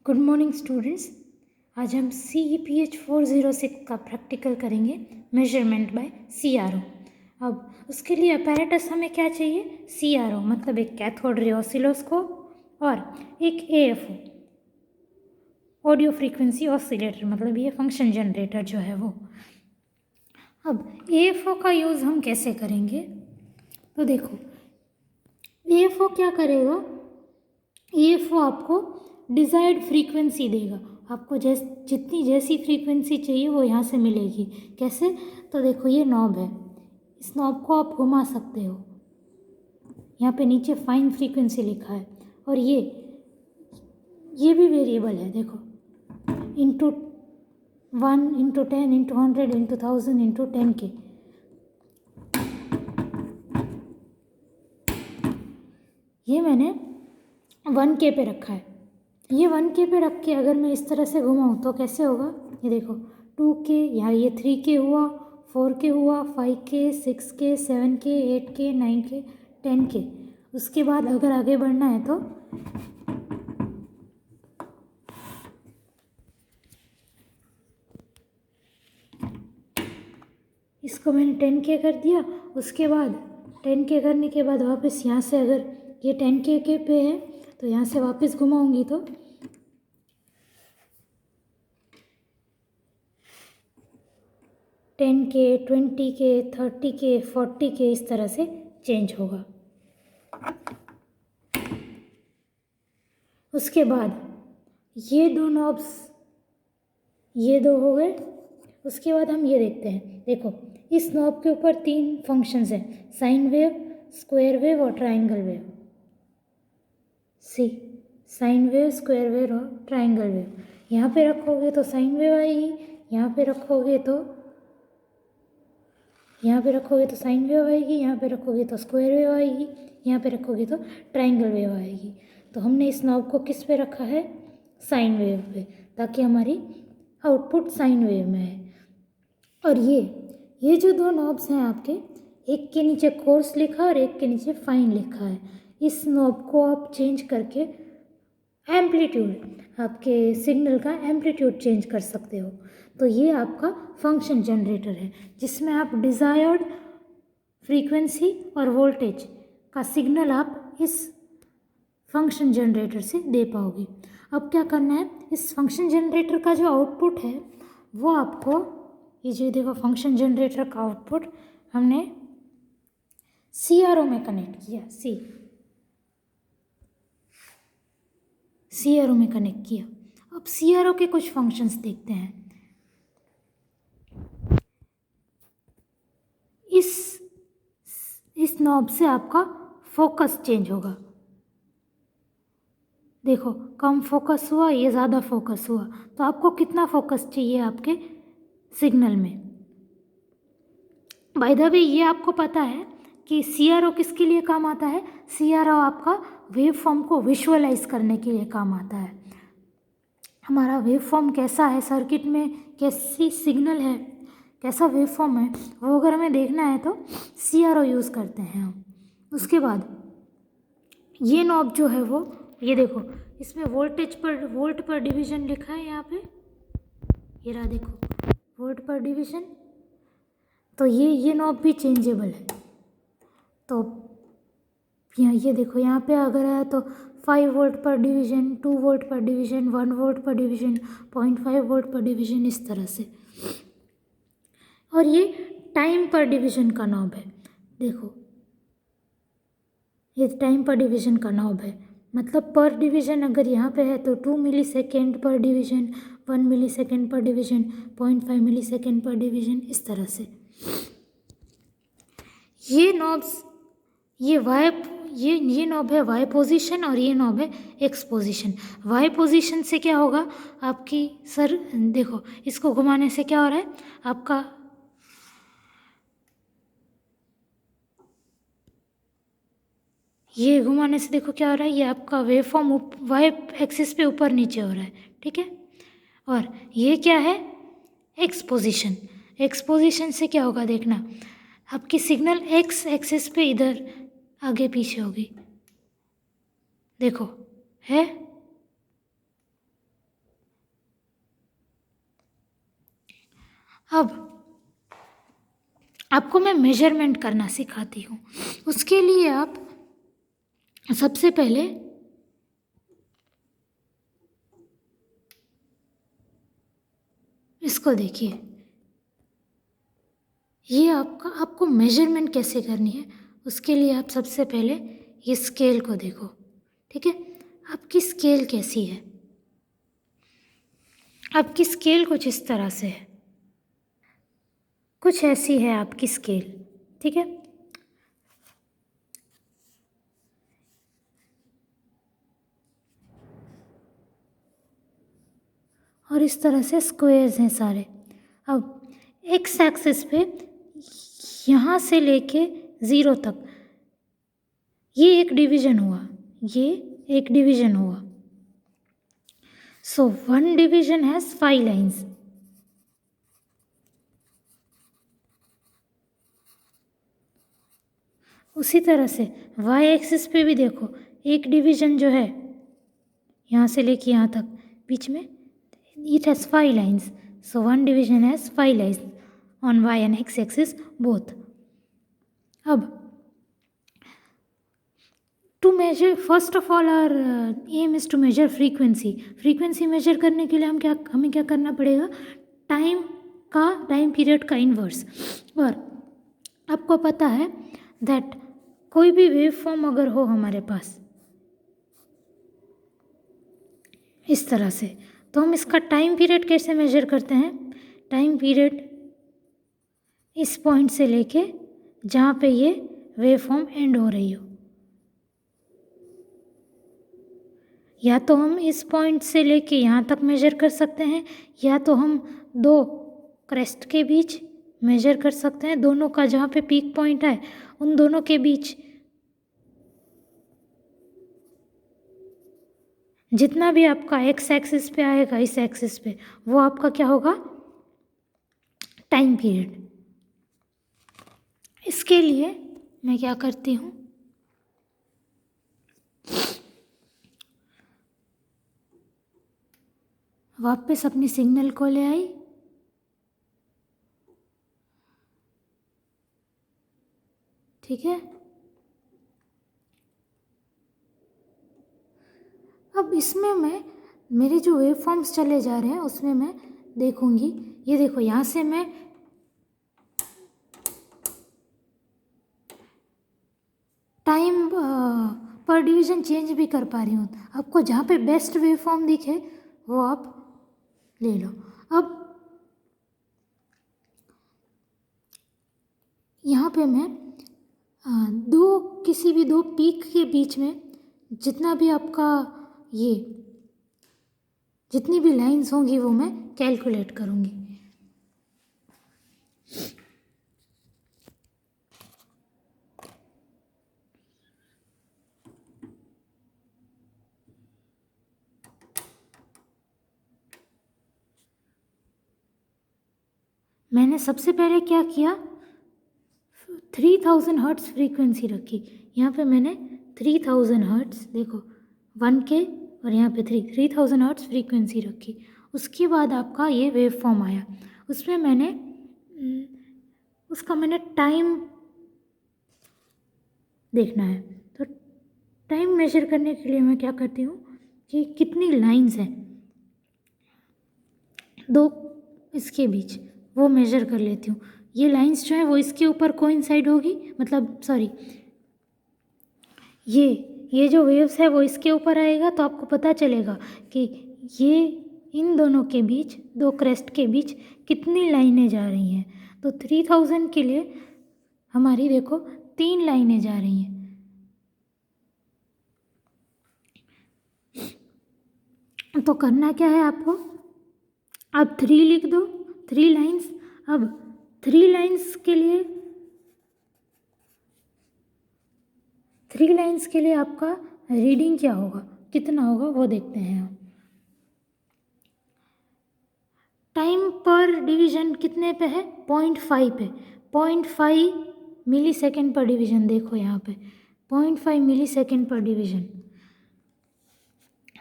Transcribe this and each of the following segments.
Good morning students. आज हम CEPH 406 का प्रैक्टिकल करेंगे, मेजरमेंट बाय CRO। अब उसके लिए अपैरेटस हमें क्या चाहिए? CRO मतलब एक कैथोड रे ऑसिलोस्कोप और एक AFO, ऑडियो फ्रीक्वेंसी ऑसिलेटर, मतलब ये फंक्शन जनरेटर जो है वो। अब AFO का यूज़ हम कैसे करेंगे? तो देखो, AFO क्या करेगा? AFO आपको डिज़ायर्ड फ्रीक्वेंसी देगा। आपको जितनी जैसी फ्रीक्वेंसी चाहिए वो यहाँ से मिलेगी। कैसे? तो देखो, ये नॉब है, इस नॉब को आप घुमा सकते हो। यहाँ पे नीचे फाइन फ्रीक्वेंसी लिखा है और ये भी वेरिएबल है। देखो, into 1 into 10 into 100 into 1000 into 10K। ये मैंने 1K पे रखा है। ये 1K पे रख के अगर मैं इस तरह से घुमाऊँ तो कैसे होगा? ये देखो, 2K, यहाँ ये 3K हुआ, 4K हुआ, 5K, 6K, 7K, 8K, 9K, 10K। उसके बाद अगर आगे बढ़ना है तो इसको मैंने 10K कर दिया। उसके बाद 10K करने के बाद वापस यहाँ से अगर ये 10K के पे है तो यहाँ से वापस घुमाऊँगी तो 10K, 20K, 30K, 40K इस तरह से चेंज होगा। उसके बाद ये दो नॉब्स, ये दो हो गए। उसके बाद हम ये देखते हैं। देखो, इस नॉब के ऊपर 3 फंक्शंस हैं, साइन वेव, स्क्वायर वेव और triangle wave. Sine wave, square wave और ट्रायंगल वेव। यहाँ पे रखोगे तो साइन वेव आएगी, यहाँ पे रखोगे तो साइन वेव आएगी, यहाँ पे रखोगे तो स्क्वायर वेव आएगी, यहाँ पे रखोगे तो ट्रायंगल वेव आएगी। तो हमने इस नॉब को किस पे रखा है? साइन वेव पे, ताकि हमारी आउटपुट साइन वेव में है। और ये जो दो नॉब्स हैं आपके, एक के नीचे कोर्स लिखा और एक के नीचे फाइन लिखा है। इस नॉब को आप चेंज करके एम्पलीट्यूड, आपके सिग्नल का एम्पलीट्यूड चेंज कर सकते हो। तो ये आपका फंक्शन जनरेटर है, जिसमें आप डिज़ायर्ड फ्रीक्वेंसी और वोल्टेज का सिग्नल आप इस फंक्शन जनरेटर से दे पाओगे। अब क्या करना है? इस फंक्शन जनरेटर का जो आउटपुट है वो आपको, ये जो देखो फंक्शन जनरेटर का आउटपुट हमने CRO में कनेक्ट किया। CRO में कनेक्ट किया। अब CRO के कुछ फंक्शंस देखते हैं। इस नॉब से आपका फोकस चेंज होगा। देखो, कम फोकस हुआ, ये ज़्यादा फोकस हुआ, तो आपको कितना फोकस चाहिए आपके सिग्नल में? बाय द वे, ये आपको पता है कि CRO किसके लिए काम आता है? CRO आपका वेव फॉर्म को विजुअलाइज करने के लिए काम आता है। हमारा वेव फॉर्म कैसा है, सर्किट में कैसी सिग्नल है, कैसा वेव फॉर्म है, वो अगर हमें देखना है तो CRO यूज़ करते हैं हम। उसके बाद ये नॉब जो है वो, ये देखो, इसमें वोल्ट पर डिवीज़न लिखा है यहाँ पे, ये रहा देखो, वोल्ट पर डिवीज़न। तो ये नॉब भी चेंजेबल है। तो ये देखो, यहाँ पे अगर है तो 5 वोल्ट पर डिवीज़न, 2 वोल्ट पर डिवीज़न, 1 वोल्ट पर डिवीज़न, 0.5 वोल्ट पर डिवीज़न, इस तरह से। और ये टाइम पर डिवीज़न का नॉब है। देखो, ये टाइम पर डिवीज़न का नॉब है, मतलब पर डिवीज़न अगर यहाँ पे है तो 2 मिलीसेकेंड पर डिवीज़न, 1 मिलीसेकेंड पर डिवीज़न, 0.5 मिलीसेकेंड पर डिवीज़न, इस तरह से। ये नॉब्स, ये नॉब है वाई पोजीशन और ये नॉब है एक्स पोजीशन। वाई पोजीशन से क्या होगा? आपकी देखो, इसको घुमाने से क्या हो रहा है आपका? ये घुमाने से देखो क्या हो रहा है, ये आपका वेव फॉर्म वाई एक्सिस पे ऊपर नीचे हो रहा है, ठीक है। और ये क्या है? X position. एक्स पोजीशन से क्या होगा देखना, आपकी सिग्नल एक्स एक्सिस पे इधर आगे पीछे होगी। देखो, है अब आपको मैं मेजरमेंट करना सिखाती हूँ। उसके लिए आप सबसे पहले इसको देखिए, ये आपको मेजरमेंट कैसे करनी है उसके लिए आप सबसे पहले ये स्केल को देखो, ठीक है। आपकी स्केल कैसी है? आपकी स्केल कुछ इस तरह से है, कुछ ऐसी है आपकी स्केल, ठीक है। और इस तरह से स्क्वायर्स हैं सारे। अब एक्स एक्सिस पे यहाँ से लेके 0 तक ये एक डिवीजन हुआ, ये एक डिवीजन हुआ। सो 1 डिवीजन हैज़ 5 लाइन्स। उसी तरह से y एक्सिस पे भी देखो, एक डिवीजन जो है यहाँ से लेके यहाँ तक बीच में it has 5 lines. So 1 division has 5 lines on y and x axis both. अब to measure, first of all our aim is to measure frequency. frequency measure करने के लिए हमें क्या करना पड़ेगा? टाइम पीरियड का इन्वर्स। और आपको पता है दैट कोई भी वेव फॉर्म अगर हो हमारे पास इस तरह से, तो हम इसका टाइम पीरियड कैसे मेजर करते हैं? टाइम पीरियड इस पॉइंट से लेके जहाँ पे ये वेव फॉर्म एंड हो रही हो, या तो हम इस पॉइंट से लेके यहाँ तक मेजर कर सकते हैं, या तो हम दो क्रेस्ट के बीच मेजर कर सकते हैं, दोनों का जहाँ पे पीक पॉइंट है उन दोनों के बीच जितना भी आपका एक्स एक्सिस पे आएगा इस एक्सिस पे, वो आपका क्या होगा? Time period. इसके लिए मैं क्या करती हूँ, वापस अपनी सिग्नल को ले आई, ठीक है। अब इसमें मैं मेरे जो वेव फॉर्म्स चले जा रहे हैं उसमें मैं देखूंगी, ये देखो यहाँ से मैं टाइम पर डिवीज़न चेंज भी कर पा रही हूँ। आपको जहाँ पे बेस्ट वेव फॉर्म दिखे वो आप ले लो। अब यहाँ पे मैं किसी भी दो पीक के बीच में जितना भी आपका ये जितनी भी लाइंस होंगी वो मैं कैलकुलेट करूँगी। मैंने सबसे पहले क्या किया, 3000 हर्ट्स फ्रीक्वेंसी रखी। यहाँ पे मैंने 3000 हर्ट्स, देखो 1K और यहाँ पे 3000 हर्ट्स फ्रीक्वेंसी रखी। उसके बाद आपका ये वेव फॉर्म आया, उसमें मैंने टाइम देखना है। तो टाइम मेजर करने के लिए मैं क्या करती हूँ कि कितनी लाइंस हैं दो इसके बीच, वो मेजर कर लेती हूँ। ये लाइंस जो है वो इसके ऊपर कोइंसाइड होगी, मतलब सॉरी, ये जो वेव्स है वो इसके ऊपर आएगा, तो आपको पता चलेगा कि ये इन दोनों के बीच, दो क्रेस्ट के बीच कितनी लाइनें जा रही हैं। तो 3000 के लिए हमारी देखो 3 लाइनें जा रही हैं। तो करना क्या है आपको, अब 3 लिख दो, 3 लाइन्स। अब 3 लाइन्स के लिए आपका रीडिंग क्या होगा, कितना होगा वो देखते हैं हम। टाइम पर डिवीज़न कितने पे है? 0.5 पे। 0.5 मिली सेकेंड पर डिवीज़न, देखो यहाँ पे 0.5 मिली सेकेंड पर डिवीज़न।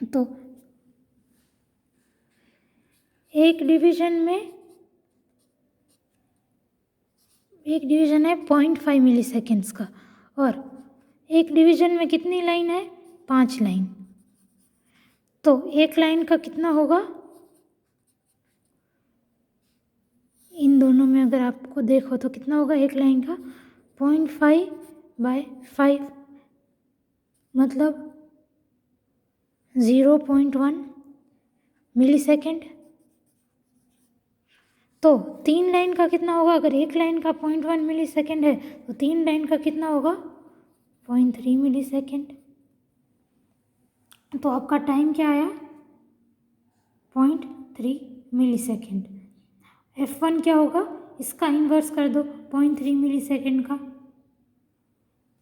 तो एक डिवीज़न में एक डिवीज़न है 0.5 मिली सेकेंड्स का, और एक डिवीज़न में कितनी लाइन है? 5 लाइन। तो एक लाइन का कितना होगा? इन दोनों में अगर आपको देखो तो कितना होगा एक लाइन का? 0.5/5 मतलब 0.1 मिली सेकेंड। तो 3 लाइन का कितना होगा? अगर एक लाइन का 0.1 मिली सेकेंड है तो 3 लाइन का कितना होगा? 0.3 मिली सेकेंड। तो आपका टाइम क्या आया? 0.3 मिली सेकेंड। F1 क्या होगा? इसका इन्वर्स कर दो 0.3 मिली सेकेंड का,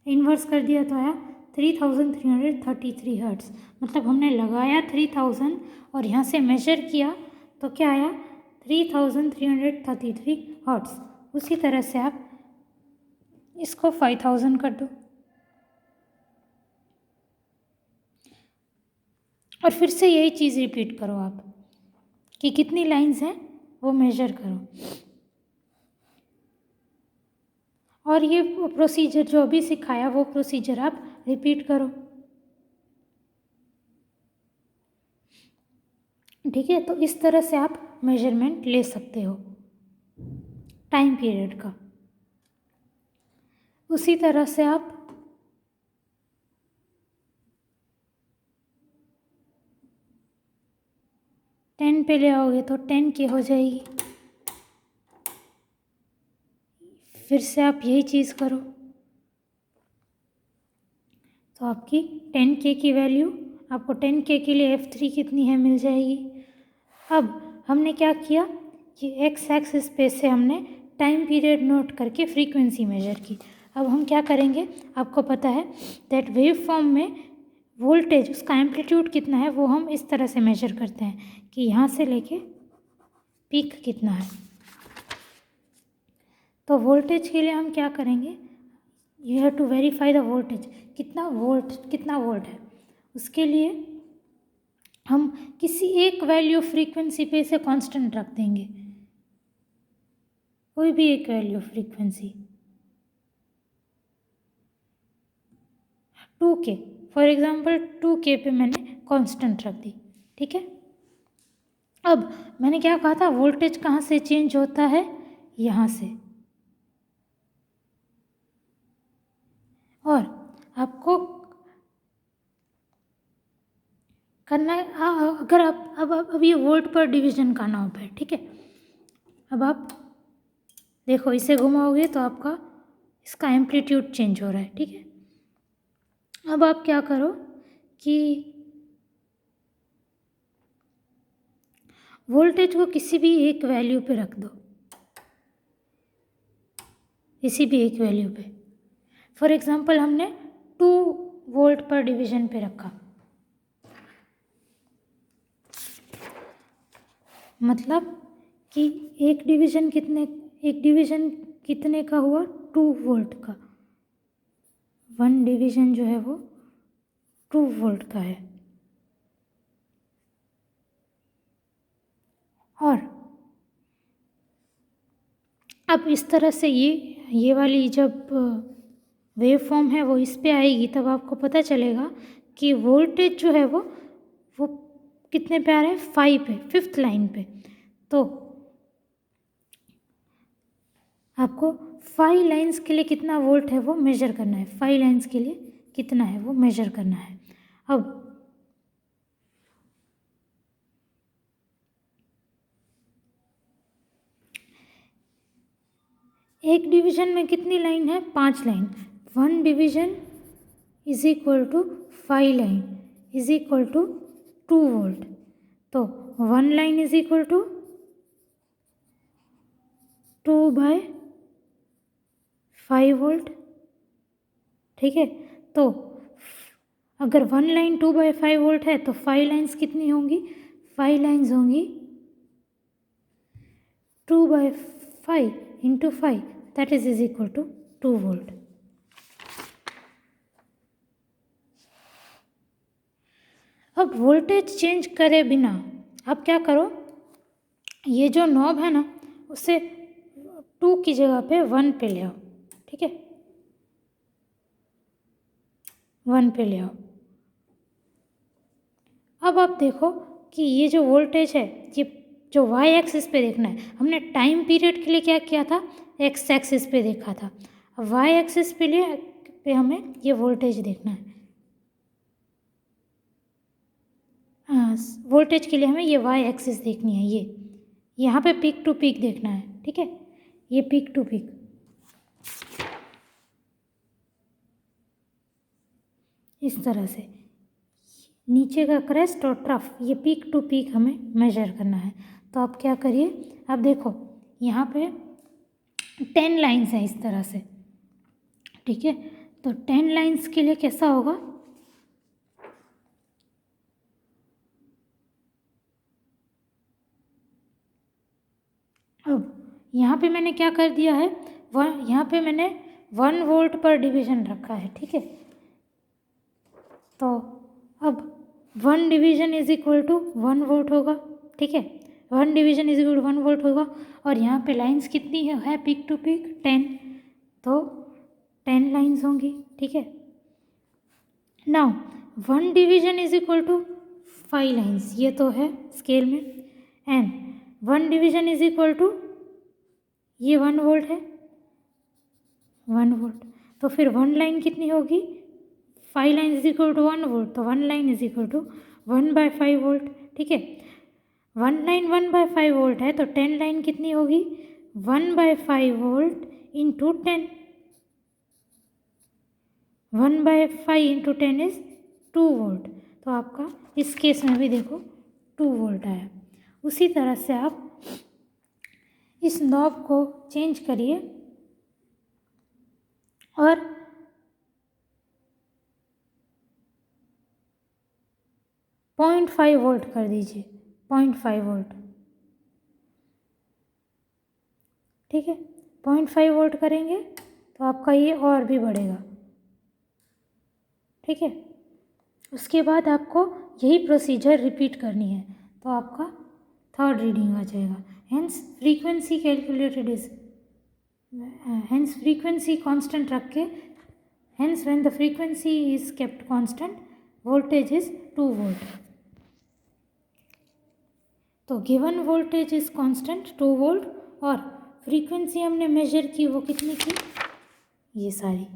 इन्वर्स कर दिया तो आया 3333 हर्ट्स। मतलब हमने लगाया 3000 और यहाँ से मेजर किया तो क्या आया? 3333 हर्ट्स। उसी तरह से आप इसको 5000 कर दो और फिर से यही चीज़ रिपीट करो आप कि कितनी लाइंस हैं वो मेजर करो। और ये प्रोसीजर जो अभी सिखाया वो प्रोसीजर आप रिपीट करो, ठीक है। तो इस तरह से आप मेजरमेंट ले सकते हो टाइम पीरियड का। उसी तरह से आप टेन पे ले आओगे तो 10 की हो जाएगी। फिर से आप यही चीज़ करो तो आपकी 10K की वैल्यू, आपको 10K के लिए F3 कितनी है मिल जाएगी। अब हमने क्या किया कि एक्स एक्सिस पे से हमने टाइम पीरियड नोट करके फ्रीक्वेंसी मेजर की। अब हम क्या करेंगे, आपको पता है दैट वेव फॉर्म में वोल्टेज, उसका एम्पलीट्यूड कितना है वो हम इस तरह से मेजर करते हैं कि यहाँ से लेके पीक कितना है। तो वोल्टेज के लिए हम क्या करेंगे, you have to verify the voltage, कितना वोल्ट है। उसके लिए हम किसी एक वैल्यू फ्रीक्वेंसी पे इसे कांस्टेंट रख देंगे, कोई भी एक value frequency 2K, for example 2K पे मैंने कांस्टेंट रख दी, ठीक है। अब मैंने क्या कहा था, वोल्टेज कहाँ से चेंज होता है? यहाँ से। और आपको करना है, अगर आप अब ये वोल्ट पर डिवीजन का नॉब है, ठीक है। अब आप देखो इसे घुमाओगे तो आपका इसका एम्पलीट्यूड चेंज हो रहा है, ठीक है। अब आप क्या करो कि वोल्टेज को किसी भी एक वैल्यू पे रख दो, किसी भी एक वैल्यू पे। फॉर एग्जांपल हमने 2 वोल्ट पर डिवीजन पे रखा, मतलब कि एक डिवीजन कितने का हुआ? 2 वोल्ट का। 1 डिवीजन जो है वो 2 वोल्ट का है। और अब इस तरह से ये वाली जब वेव फॉर्म है वो इस पे आएगी तब आपको पता चलेगा कि वोल्टेज जो है वो कितने पे आ रहा है? 5 पे, 5th लाइन पे। तो आपको 5 लाइंस के लिए कितना वोल्ट है वो मेजर करना है, 5 लाइंस के लिए कितना है वो मेजर करना है। अब एक डिवीजन में कितनी लाइन है? 5 line. 1 division is equal to 5 line is equal to 2 volt. तो 1 line is equal to 2/5 volt, ठीक है। तो अगर 1 लाइन 2/5 वोल्ट है तो 5 लाइन्स कितनी होंगी? 5 लाइन्स होंगी 2/5 into 5, that is equal to 2 volt. अब वोल्टेज चेंज करे बिना आप क्या करो, ये जो नॉब है ना उसे 2 की जगह पे 1 पे ले आओ, ठीक है, 1 पे ले आओ। अब आप देखो कि ये जो वोल्टेज है, ये जो वाई एक्सिस पे देखना है, हमने टाइम पीरियड के लिए क्या किया था, एक्स एक्सिस पे देखा था। अब वाई एक्सिस पे हमें ये वोल्टेज देखना है। वोल्टेज के लिए हमें ये वाई एक्सिस देखनी है, ये यहाँ पे पीक टू पीक देखना है, ठीक है, ये पीक टू पीक। इस तरह से नीचे का क्रेस्ट और ट्रफ, ये पीक टू पीक हमें मेजर करना है। तो आप क्या करिए, अब देखो यहाँ पे 10 लाइन्स हैं इस तरह से, ठीक है। तो 10 लाइन्स के लिए कैसा होगा, अब यहाँ पे मैंने क्या कर दिया है, यहाँ पे मैंने 1 वोल्ट पर डिवीज़न रखा है, ठीक है। तो अब 1 division is equal to 1 volt होगा, ठीक है, 1 division is equal to 1 volt होगा। और यहाँ पे लाइन्स कितनी है पीक टू पीक 10, तो 10 लाइन्स होंगी, ठीक है। Now 1 division is equal to 5 lines, ये तो है स्केल में, and 1 division is equal to ये 1 वोल्ट है, 1 वोल्ट। तो फिर 1 लाइन कितनी होगी, 5 line is equal to 1 volt, तो 1 line is equal to 1/5 volt, ठीक है। 1 लाइन 1/5 वोल्ट है, तो 10 लाइन कितनी होगी, 1/5 volt into 10, 1/5 into 10 is 2 volt. तो आपका इस केस में भी देखो 2 वोल्ट आया। उसी तरह से आप इस नॉब को चेंज करिए और पॉइंट 5 वोल्ट कर दीजिए, 0.5 वोल्ट, ठीक है। 0.5 वोल्ट करेंगे तो आपका ये और भी बढ़ेगा, ठीक है। उसके बाद आपको यही प्रोसीजर रिपीट करनी है, तो आपका 3rd रीडिंग आ जाएगा। Hence frequency calculated is, hence frequency constant रख के, hence when the frequency is kept constant voltage is 2 volt. तो given voltage is constant 2 volt और फ्रीक्वेंसी हमने मेजर की वो कितनी थी, ये सारी